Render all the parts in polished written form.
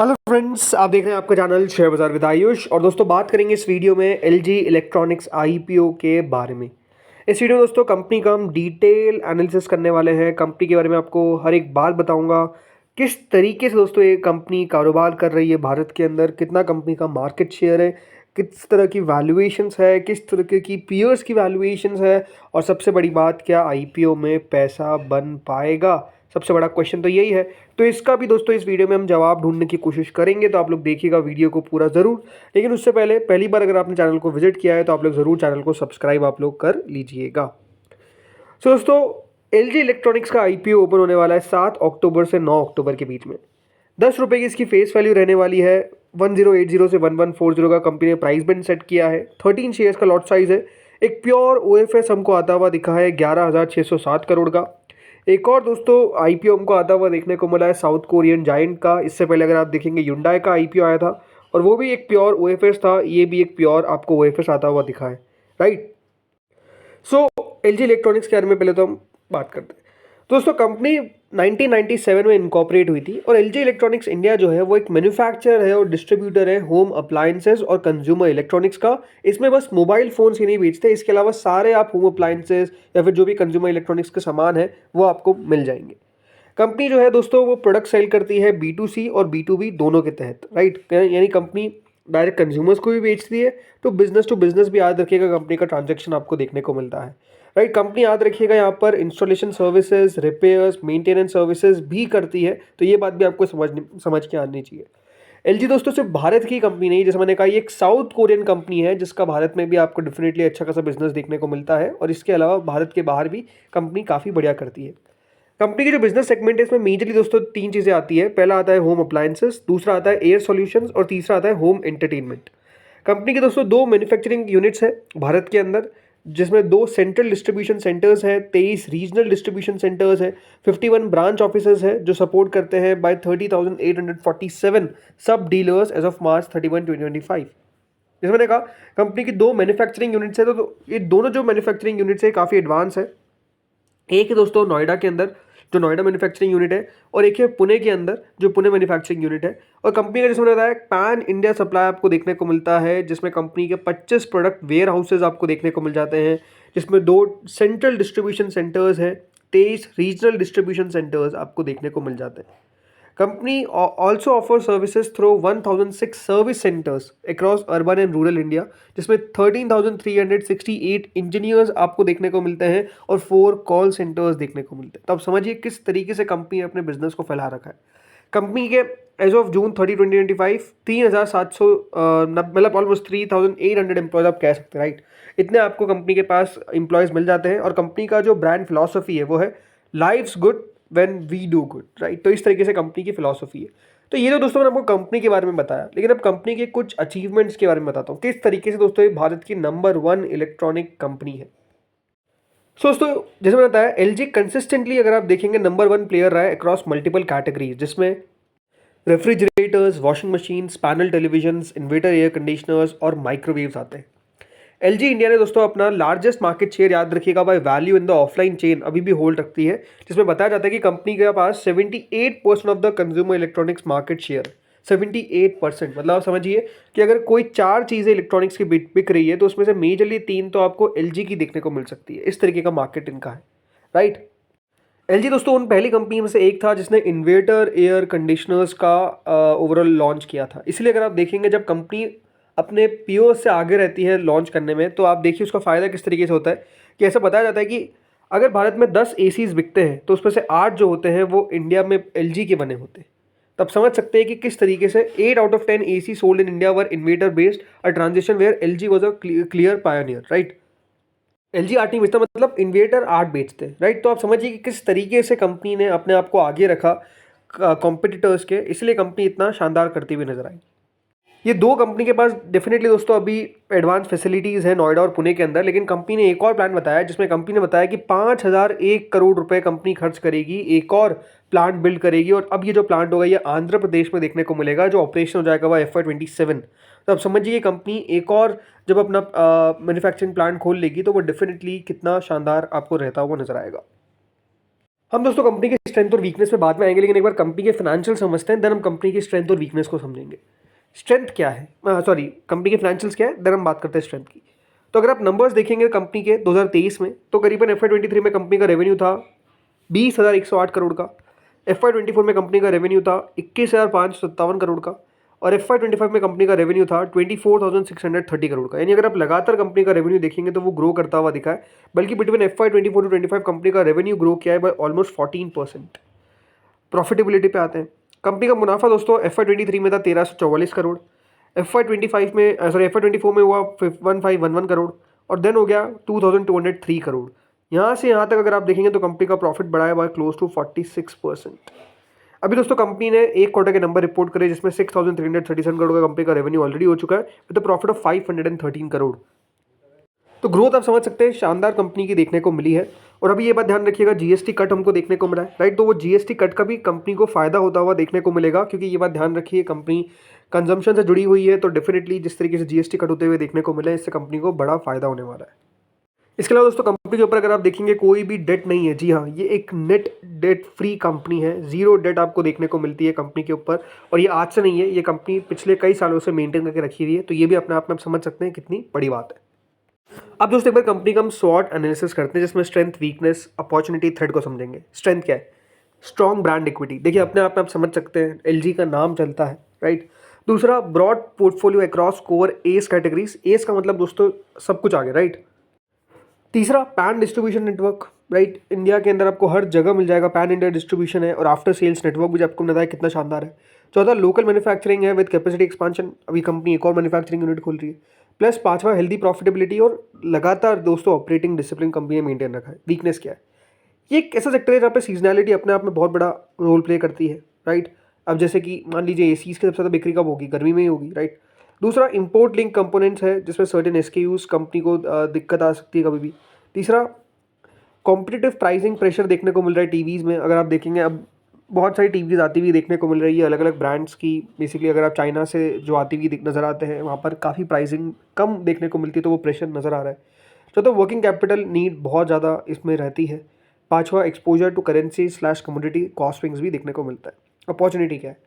Hello friends, आप देख रहे हैं आपका चैनल शेयर बाजार विद आयुष। और दोस्तों बात करेंगे इस वीडियो में एलजी इलेक्ट्रॉनिक्स आईपीओ के बारे में। इस वीडियो में दोस्तों कंपनी का हम डिटेल एनालिसिस करने वाले हैं। कंपनी के बारे में आपको हर एक बात बताऊंगा, किस तरीके से दोस्तों ये कंपनी कारोबार कर रही है भारत के अंदर, कितना कंपनी का मार्केट शेयर है, किस तरह की वैल्यूएशंस है, किस तरह की पीयर्स की वैल्यूएशंस है, और सबसे बड़ी बात, क्या आईपीओ में पैसा बन पाएगा। सबसे बड़ा क्वेश्चन तो यही है। तो इसका भी दोस्तों इस वीडियो में हम जवाब ढूंढने की कोशिश करेंगे, तो आप लोग देखिएगा वीडियो को पूरा ज़रूर। लेकिन उससे पहले पहली बार अगर आपने चैनल को विजिट किया है तो आप लोग ज़रूर चैनल को सब्सक्राइब आप लोग कर लीजिएगा। सो दोस्तों, एलजी इलेक्ट्रॉनिक्स का आईपीओ ओपन होने वाला है 7 अक्टूबर से 9 अक्टूबर के बीच में। 10 रुपये की इसकी फेस वैल्यू रहने वाली है। 1080 से 1140 का कंपनी ने प्राइस बैंड सेट किया है। 13 शेयर्स का लॉट साइज है। एक प्योर ओएफएस हमको आता हुआ दिखा है 11,607 करोड़ का। एक और दोस्तों आईपीओ हमको आता हुआ देखने को मिला है साउथ कोरियन जायंट का। इससे पहले अगर आप देखेंगे Hyundai का आईपीओ आया था और वो भी एक प्योर ओएफएस था। ये भी एक प्योर आपको ओएफएस आता हुआ दिखा है, राइट। सो एलजी इलेक्ट्रॉनिक्स के बारे में पहले तो हम बात करते हैं। दोस्तों कंपनी 1997 में इनकॉर्पोरेट हुई थी और एलजी इलेक्ट्रॉनिक्स इंडिया जो है वो एक मैन्युफैक्चरर है और डिस्ट्रीब्यूटर है होम अप्लायंसेस और कंज्यूमर इलेक्ट्रॉनिक्स का। इसमें बस मोबाइल फ़ोन्स ही नहीं बेचते, इसके अलावा सारे आप होम अप्लायंसेस या फिर जो भी कंज्यूमर इलेक्ट्रॉनिक्स के सामान है वो आपको मिल जाएंगे। कंपनी जो है दोस्तों वो प्रोडक्ट सेल करती है B2C और B2B दोनों के तहत, राइट। यानी कंपनी डायरेक्ट कंज्यूमर्स को भी बेचती है, तो बिजनेस टू बिजनेस भी याद रखिएगा कंपनी का ट्रांजैक्शन आपको देखने को मिलता है, राइट। कंपनी याद रखिएगा यहाँ पर installation services, repairs, maintenance services भी करती है, तो ये बात भी आपको समझ के आनी चाहिए। एलजी दोस्तों सिर्फ भारत की कंपनी नहीं, जैसे मैंने कहा ये एक साउथ कोरियन कंपनी है जिसका भारत में भी आपको डेफिनेटली अच्छा खासा बिजनेस देखने को मिलता है, और इसके अलावा भारत के बाहर भी कंपनी काफ़ी बढ़िया करती है। कंपनी की जो बिजनेस सेगमेंट है इसमें मेजरली दोस्तों 3 चीज़ें आती है। पहला आता है होम अप्लायंसेस, दूसरा आता है एयर सॉल्यूशंस और तीसरा आता है होम एंटरटेनमेंट। कंपनी के दोस्तों 2 मैन्युफैक्चरिंग यूनिट्स है भारत के अंदर, जिसमें 2 सेंट्रल डिस्ट्रीब्यूशन सेंटर्स हैं, 23 रीजनल डिस्ट्रीब्यूशन सेंटर्स हैं, 51 ब्रांच ऑफिसर्स हैं जो सपोर्ट करते हैं बाय 30,847 सब डीलर्स एज ऑफ मार्च 31, 2025। जैसे मैंने कहा कंपनी की 2 मैन्युफैक्चरिंग यूनिट्स है, तो ये दोनों जो मैन्युफैक्चरिंग यूनिट्स है काफ़ी एडवांस है। एक है दोस्तों नोएडा के अंदर जो नोएडा मैन्युफैक्चरिंग यूनिट है, और एक है पुणे के अंदर जो पुणे मैन्युफैक्चरिंग यूनिट है। और कंपनी का जैसे मैंने बताया पैन इंडिया सप्लाई आपको देखने को मिलता है, जिसमें कंपनी के 25 प्रोडक्ट वेयर हाउसेज आपको देखने को मिल जाते हैं, जिसमें 2 सेंट्रल डिस्ट्रीब्यूशन सेंटर्स हैं, 23 रीजनल डिस्ट्रीब्यूशन सेंटर्स आपको देखने को मिल जाते हैं। Company also offers services through 1006 service centers across urban and rural India, जिसमें 13,368 इंजीनियर्स आपको देखने को मिलते हैं और 4 कॉल सेंटर्स देखने को मिलते हैं। तो आप समझिए किस तरीके से कंपनी ने अपने बिजनेस को फैला रखा है। कंपनी के एज ऑफ जून 30, 2025 3,700 मतलब ऑलमोस्ट 3,800 एम्प्लॉयज आप कह सकते हैं, राइट। इतने आपको कंपनी के पास एम्प्लॉयज़ मिल जाते हैं। और कंपनी का जो ब्रांड फिलॉसफी है वो है life's good when we do good, right. तो इस तरीके से कंपनी की फिलॉसफी है। तो ये तो दोस्तों मैंने आपको कंपनी के बारे में बताया, लेकिन अब कंपनी के कुछ अचीवमेंट्स के बारे में बताता हूँ किस तरीके से दोस्तों ये भारत की नंबर 1 इलेक्ट्रॉनिक कंपनी है। सो दोस्तों जैसे मैंने बताया एलजी कंसिस्टेंटली अगर आप देखेंगे नंबर 1 प्लेयर रहा है अक्रॉस मल्टीपल कैटेगरीज, जिसमें refrigerators, washing machines, panel televisions, inverter air conditioners और माइक्रोवेव्स आते हैं। एलजी इंडिया ने दोस्तों अपना लार्जेस्ट मार्केट शेयर याद रखिएगा by value in the offline chain अभी भी होल्ड रखती है, जिसमें बताया जाता है कि कंपनी के पास 78% of the consumer electronics market share. 78% मतलब आप समझिए कि अगर कोई 4 चीज़ें इलेक्ट्रॉनिक्स की बिक रही है तो उसमें से मेजरली 3 तो आपको एलजी की देखने को मिल सकती है। इस तरीके का मार्केट इनका है, राइट। एलजी दोस्तों उन पहली कंपनी में से एक था जिसने इन्वर्टर एयर कंडीशनर्स का ओवरऑल लॉन्च किया था। इसलिए अगर आप देखेंगे जब कंपनी अपने पीओ से आगे रहती है लॉन्च करने में, तो आप देखिए उसका फ़ायदा किस तरीके से होता है कि ऐसा बताया जाता है कि अगर भारत में 10 एसीज बिकते हैं तो उसमें से 8 जो होते हैं वो इंडिया में एलजी के बने होते हैं। तब समझ सकते हैं कि किस तरीके से 8 out of 10 AC sold in India were inverter based, a transition where LG was a clear pioneer, right. LG आर्ट नहीं बेचता मतलब इन्वर्टर आर्ट बेचते हैं, राइट। तो आप समझिए कि किस तरीके से कंपनी ने अपने आप को आगे रखा कॉम्पिटिटर्स के, इसलिए कंपनी इतना शानदार करती हुई नजर आई। ये 2 कंपनी के पास डेफिनेटली दोस्तों अभी एडवांस फैसिलिटीज़ है नोएडा और पुणे के अंदर, लेकिन कंपनी ने एक और प्लान बताया जिसमें कंपनी ने बताया कि 5,001 करोड़ रुपए कंपनी खर्च करेगी, एक और प्लांट बिल्ड करेगी। और अब ये जो प्लांट होगा ये आंध्र प्रदेश में देखने को मिलेगा, जो ऑपरेशन हो जाएगा वह FY27। तो अब समझिए कंपनी एक और जब अपना मैन्युफैक्चरिंग प्लांट खोल लेगी तो वो डेफिनेटली कितना शानदार आपको रहता हुआ नजर आएगा। हम दोस्तों कंपनी की स्ट्रेंथ और वीकनेस पे बाद में आएंगे, लेकिन एक बार कंपनी के फाइनेंशियल समझते हैं, देन हम कंपनी की स्ट्रेंथ और वीकनेस को समझेंगे। स्ट्रेंथ क्या है, सॉरी, कंपनी के फाइनेंशियल्स क्या है, देन हम बात करते हैं स्ट्रेंथ की। तो अगर आप नंबर्स देखेंगे कंपनी के 2023 में, तो करीबन FY23 में कंपनी का रेवेन्यू था 20,108 करोड़ का। FY24 में कंपनी का रेवेन्यू था 21,557 करोड़ का। और FY25 में कंपनी का रेवेन्यू था 24,630 करोड़ का। यानी अगर आप लगातार कंपनी का रेवेन्यू देखेंगे तो वो ग्रो करता हुआ दिखा है, बल्कि बिटवीन FY24 टू 25 कंपनी का रेवेन्यू ग्रो किया है बाय ऑलमोस्ट 14%। प्रॉफिटेबिलिटी पे आते हैं। कंपनी का मुनाफा दोस्तों FY23 में था 1,344 करोड़। FY25 में FY24 में हुआ 1511 करोड़, और देन हो गया 2,203 करोड़। यहाँ से यहाँ तक अगर आप देखेंगे तो कंपनी का प्रॉफिट बढ़ा है बाय क्लोज टू 46%। अभी दोस्तों कंपनी ने एक क्वार्टर के नंबर रिपोर्ट करे जिसमें 6,337 करोड़ का कंपनी का रेवेन्यू ऑलरेडी हो चुका है with the profit of 513 crore. तो ग्रोथ आप समझ सकते हैं शानदार कंपनी की देखने को मिली है। और अभी ये बात ध्यान रखिएगा, जीएसटी कट हमको देखने को मिला है, राइट। तो वो जीएसटी कट का भी कंपनी को फायदा होता हुआ देखने को मिलेगा, क्योंकि ये बात ध्यान रखिए कंपनी कंजम्पशन से जुड़ी हुई है, तो डेफिनेटली जिस तरीके से जीएसटी कट होते हुए देखने को मिला है, इससे कंपनी को बड़ा फायदा होने वाला है। इसके अलावा दोस्तों कंपनी के ऊपर अगर आप देखेंगे कोई भी डेट नहीं है। जी हाँ, ये एक नेट डेट फ्री कंपनी है, जीरो डेट आपको देखने को मिलती है कंपनी के ऊपर। और ये आज से नहीं है, ये कंपनी पिछले कई सालों से मेंटेन करके रखी हुई है, तो ये भी अपने आप में आप समझ सकते हैं कितनी बड़ी बात है। अब दोस्तों एक बार कंपनी का हम स्वॉट एनालिसिस करते हैं, जिसमें स्ट्रेंथ, वीकनेस, अपॉर्चुनिटी, थ्रेट को समझेंगे। स्ट्रेंथ क्या है? Strong brand equity. देखिए अपने आप में आप समझ सकते हैं एलजी का नाम चलता है, राइट। दूसरा, broad portfolio across core S categories. S का मतलब दोस्तों सब कुछ आ गया, राइट। तीसरा, pan distribution network, right. India के अंदर आपको हर जगह मिल जाएगा, पैन इंडिया डिस्ट्रीब्यूशन है, और आफ्टर सेल्स नेटवर्क भी आपको बताया कितना शानदार है। चौथा, लोकल मैन्युफैक्चरिंग है विद कैपेसिटी एक्सपांशन। अभी कंपनी एक और मैन्युफैक्चरिंग यूनिट खोल रही है। प्लस पांचवा, हेल्दी प्रॉफिटेबिलिटी, और लगातार दोस्तों ऑपरेटिंग डिसिप्लिन कंपनी ने मेंटेन रखा है। वीकनेस क्या है? ये एक ऐसा सेक्टर है जहाँ पे सीजनैलिटी अपने आप में बहुत बड़ा रोल प्ले करती है, राइट। अब जैसे कि मान लीजिए एसीज की सबसे ज़्यादा बिक्री कब होगी? गर्मी में ही होगी, राइट। दूसरा, इंपोर्ट लिंक कंपोनेंट्स है, जिसमें सर्टेन एसकेयूज कंपनी को दिक्कत आ सकती है कभी भी। तीसरा, कॉम्पिटिटिव प्राइसिंग प्रेशर देखने को मिल रहा है टीवीज़ में। अगर आप देखेंगे अब बहुत सारी टीवीज़ आती हुई देखने को मिल रही है अलग अलग ब्रांड्स की। बेसिकली अगर आप चाइना से जो आती हुई नज़र आते हैं, वहाँ पर काफ़ी प्राइसिंग कम देखने को मिलती है, तो वो प्रेशर नज़र आ रहा है। चौथा, वर्किंग कैपिटल नीड बहुत ज़्यादा इसमें रहती है। पांचवा, exposure to currency slash commodity cost swings भी देखने को मिलता है। अपॉर्चुनिटी क्या है?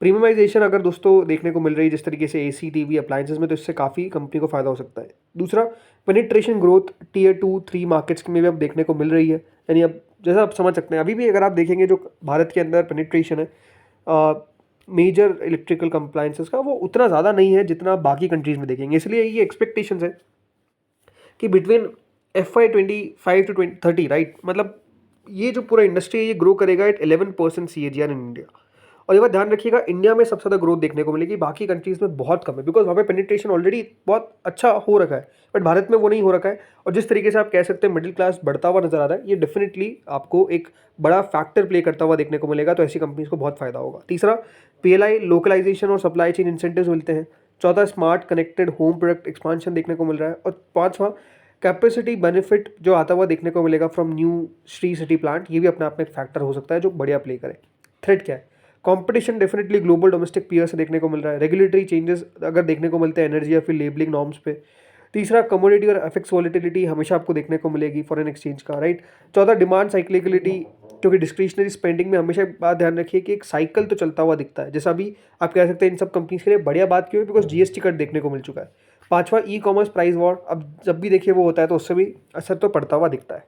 प्रीमियमाइजेशन अगर दोस्तों देखने को मिल रही है जिस तरीके से एसी, टीवी, अप्लायंसेज में, तो इससे काफ़ी कंपनी को फायदा हो सकता है। दूसरा, पेनिट्रेशन ग्रोथ टियर 2, 3 मार्केट्स में भी अब देखने को मिल रही है। यानी अब जैसा आप समझ सकते हैं, अभी भी अगर आप देखेंगे जो भारत के अंदर पेनिट्रेशन है मेजर इलेक्ट्रिकल कंप्लायंसेस का, वो उतना ज़्यादा नहीं है जितना आप बाकी कंट्रीज़ में देखेंगे। इसलिए ये एक्सपेक्टेशंस है कि बिटवीन FY25 टू 30, राइट, मतलब ये जो पूरा इंडस्ट्री है ये ग्रो करेगा एट 11% CAGR इन इंडिया। और ये बात ध्यान रखिएगा, इंडिया में सबसे ज़्यादा ग्रोथ देखने को मिलेगी, बाकी कंट्रीज़ में बहुत कम है, बिकॉज वहाँ पे पेनिट्रेशन ऑलरेडी बहुत अच्छा हो रखा है, बट भारत में वो नहीं हो रखा है। और जिस तरीके से आप कह सकते हैं मिडिल क्लास बढ़ता हुआ नजर आ रहा है, ये डेफिनेटली आपको एक बड़ा फैक्टर प्ले करता हुआ देखने को मिलेगा, तो ऐसी कंपनीज को बहुत फायदा होगा। तीसरा, PLI लोकलाइजेशन और सप्लाई चेन इंसेंटिव्स मिलते हैं। चौथा, smart connected home product expansion देखने को मिल रहा है। और पाँचवा, कैपेसिटी बेनिफिट जो आता हुआ देखने को मिलेगा from new Shri city plant, ये भी अपने आप में एक फैक्टर हो सकता है जो बढ़िया प्ले करे। थ्रेट क्या है? Competition definitely global domestic peer से देखने को मिल रहा है। रेगुलेटरी चेंजेस अगर देखने को मिलते हैं एनर्जी या फिर लेबलिंग नॉर्म्स पे। तीसरा, कमोडिटी और एफएक्स वॉलेटिलिटी हमेशा आपको देखने को मिलेगी फॉरेन एक्सचेंज का, राइट। चौथा, डिमांड साइक्लिकलिटी, क्योंकि डिस्क्रिशनरी स्पेंडिंग में हमेशा एक बात ध्यान रखिए कि एक साइकिल तो चलता हुआ दिखता है, जैसा भी आप कह सकते हैं इन सब कंपनीज के लिए बढ़िया बात क्यों है? बिकॉज जीएसटी कट देखने को मिल चुका है। पांचवा, ई कॉमर्स प्राइस वॉर, अब जब भी देखिए वो होता है तो उससे भी असर तो पड़ता हुआ दिखता है।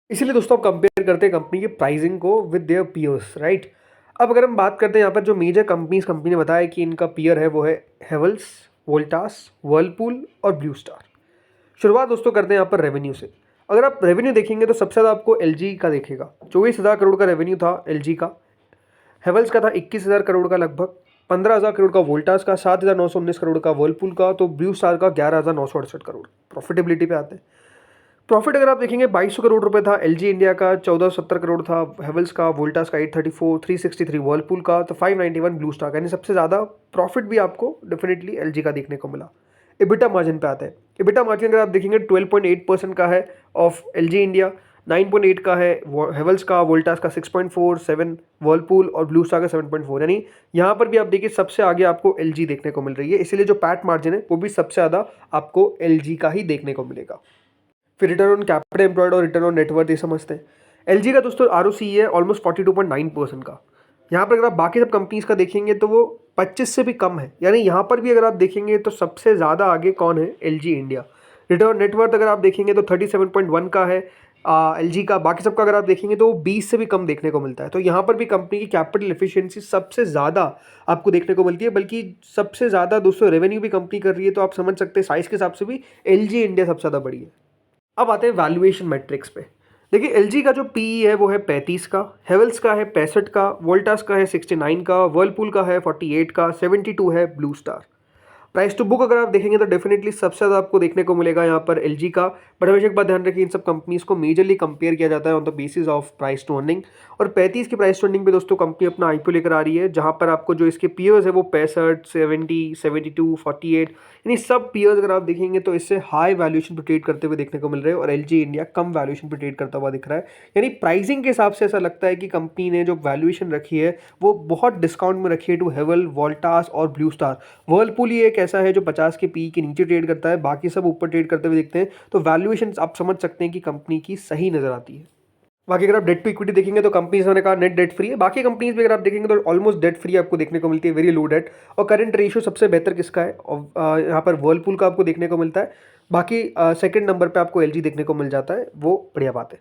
इसीलिए दोस्तों आप कंपेयर करते हैं कंपनी की प्राइसिंग को विद देयर पीयर्स, राइट। अब अगर हम बात करते हैं यहाँ पर जो मेजर कंपनीज कंपनी ने बताया कि इनका पीयर है, वो है हेवल्स, वोल्टास, वर्लपूल और ब्लू स्टार। शुरुआत दोस्तों करते हैं यहाँ पर रेवेन्यू से। अगर आप रेवेन्यू देखेंगे तो सबसे ज़्यादा आपको एलजी का देखेगा, 24,000 करोड़ का रेवेन्यू था एलजी का। हेवल्स का था 21,000 करोड़ का लगभग। 15,000 करोड़ का वोल्टास का, 7,919 करोड़ का वर्लपूल का, तो ब्लू स्टार का 11,968 करोड़। प्रॉफिटेबिलिटी पे आते हैं। प्रॉफिट अगर आप देखेंगे 2200 करोड़ रुपए था एलजी इंडिया का, 1470 करोड़ था हेवल्स का, वोल्टास का 834, 363 वर्लपूल का, तो 591 ब्लू स्टार का। यानी सबसे ज़्यादा प्रॉफिट भी आपको डेफिनेटली एलजी का देखने को मिला। इबिटा मार्जिन पे आते हैं। इबिटा मार्जिन अगर आप देखेंगे 12.8% का है ऑफ एलजी इंडिया, 9.8 का है हेवल्स का, वोल्टास का 6.4, 7 वर्लपूल और ब्लू स्टार का 7.4। यानी यहाँ पर भी आप देखिए सबसे आगे आपको एलजी देखने को मिल रही है, इसीलिए जो पैट मार्जिन है वो भी सबसे ज़्यादा आपको एलजी का ही देखने को मिलेगा। फिर रिटर्न ऑन कैपिटल एम्प्लॉयड और रिटर्न ऑन नेटवर्थ ये समझते हैं। एलजी का दोस्तों आरओसी है ऑलमोस्ट 42.9% का। यहाँ पर अगर आप बाकी सब कंपनीज़ का देखेंगे तो वो 25 से भी कम है, यानी यहाँ पर भी अगर आप देखेंगे तो सबसे ज़्यादा आगे कौन है, एलजी इंडिया। रिटर्न नेटवर्थ अगर आप देखेंगे तो 37.1 का है एलजी का। बाकी सबका अगर आप देखेंगे तो वो 20 से भी कम देखने को मिलता है। तो यहाँ पर भी कंपनी की कैपिटल एफिशिएंसी सबसे ज़्यादा आपको देखने को मिलती है, बल्कि सबसे ज़्यादा दोस्तों रेवेन्यू भी कंपनी कर रही है। तो आप समझ सकते हैं साइज़ के हिसाब से भी एलजी इंडिया सबसे ज़्यादा बड़ी है। अब आते हैं वैल्यूएशन मैट्रिक्स पे। देखिए एलजी का जो पीई है वो है 35 का, हेवल्स का है 65 का, वोल्टास का है 69 का, वर्लपूल का है 48 का, 72 है Blue Star. Price to book अगर आप देखेंगे तो डेफिनेटली सबसे ज़्यादा आपको देखने को मिलेगा यहाँ पर एलजी का। बट हमेशा एक बात ध्यान रखिए, इन सब कंपनीज़ को मेजरली कंपेयर किया जाता है on the basis of price to earning. और 35 की प्राइस टू अर्निंग पे दोस्तों कंपनी अपना आईपीओ लेकर आ रही है, जहाँ पर आपको जो इसके पीयर्स है वो 65, 70, 72, 48, यानी सब पीयर्स अगर आप देखेंगे तो इससे हाई वैल्यूएशन पे ट्रेड करते हुए देखने को मिल रहे हैं, और एलजी इंडिया कम वैल्यूएशन पे ट्रेड करता हुआ दिख रहा है। यानी प्राइसिंग के हिसाब से ऐसा लगता है कि कंपनी ने जो वैल्यूएशन रखी है वो बहुत डिस्काउंट में रखी है टू हेवल, वोल्टास और ब्लू स्टार। वर्लपूल ही एक ऐसा है जो 50 के पी के नीचे ट्रेड करता है, बाकी सब ऊपर ट्रेड करते हुए दिखते हैं। तो वैल्यूएशन आप समझ सकते हैं कि कंपनी की सही नजर आती है। बाकी अगर आप डेट टू इक्विटी देखेंगे तो कंपनीज ने कहा नेट डेट फ्री है। बाकी कंपनीज भी अगर आप देखेंगे तो ऑलमोस्ट डेट फ्री आपको देखने को मिलती है, वेरी लो डेट। और करंट रेशियो सबसे बेहतर किसका है, यहाँ पर वर्लपूल का आपको देखने को मिलता है। बाकी सेकंड नंबर पे आपको एलजी देखने को मिल जाता है, वो बढ़िया बात है।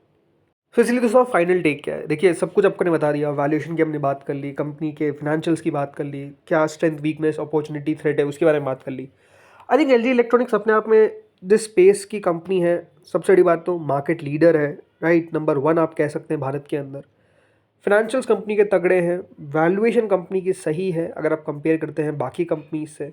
तो इसलिए दोस्तों फाइनल टेक क्या है, देखिए सब कुछ आपको ने बता दिया। वैल्यूएशन की हमने बात कर ली, कंपनी के फिनेंशियल्स की बात कर ली, क्या स्ट्रेंथ, वीकनेस, अपॉर्चुनिटी, थ्रेट है उसके बारे में बात कर ली। आई थिंक एलजी इलेक्ट्रॉनिक्स अपने आप में जिस स्पेस की कंपनी है, सबसे बड़ी बात तो मार्केट लीडर है, राइट, नंबर 1 आप कह सकते हैं भारत के अंदर। फिनेंशियल्स कंपनी के तगड़े हैं, वैल्यूएशन कंपनी की सही है अगर आप कंपेयर करते हैं बाकी कंपनीज से।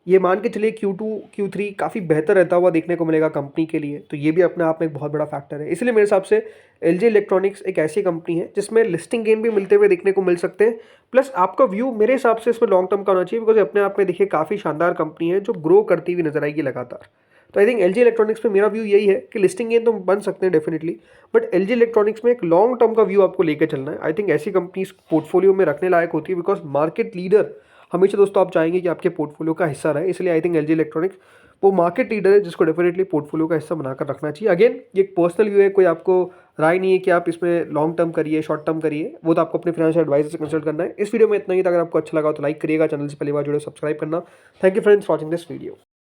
ये मान के चलिए Q2 Q3 काफ़ी बेहतर रहता हुआ देखने को मिलेगा कंपनी के लिए, तो ये भी अपने आप में एक बहुत बड़ा फैक्टर है। इसलिए मेरे हिसाब से एलजी इलेक्ट्रॉनिक्स एक ऐसी कंपनी है जिसमें लिस्टिंग गेन भी मिलते हुए देखने को मिल सकते हैं। प्लस आपका व्यू मेरे हिसाब से इसमें लॉन्ग टर्म का होना चाहिए, बिकॉज अपने आप में देखिए काफ़ी शानदार कंपनी है जो ग्रो करती हुई नजर आएगी लगातार। तो आई थिंक एलजी इलेक्ट्रॉनिक्स पे मेरा व्यू यही है कि लिस्टिंग गेन तो बन सकते हैं डेफिनेटली, बट एलजी इलेक्ट्रॉनिक्स में एक लॉन्ग टर्म का व्यू आपको लेकर चलना है। आई थिंक ऐसी कंपनीज पोर्टफोलियो में रखने लायक होती है, बिकॉज मार्केट लीडर हमेशा दोस्तों आप चाहेंगे कि आपके पोर्टफोलियो का हिस्सा रहे। इसलिए आई थिंक एलजी इलेक्ट्रॉनिक्स वो मार्केट लीडर है जिसको डेफिनेटली पोर्टफोलियो का हिस्सा बनाकर रखना चाहिए। अगेन ये एक पर्सनल व्यू है, कोई आपको राय नहीं है कि आप इसमें लॉन्ग टर्म करिए, शॉर्ट टर्म करिए, वो तो आपको अपने फाइनेंशियल एडवाइजर से कंसल्ट करना है। इस वीडियो में इतना ही था। अगर आपको अच्छा लगा तो लाइक करिएगा, चैनल से पहली बार जुड़े सब्सक्राइब करना। Thank you friends watching this video.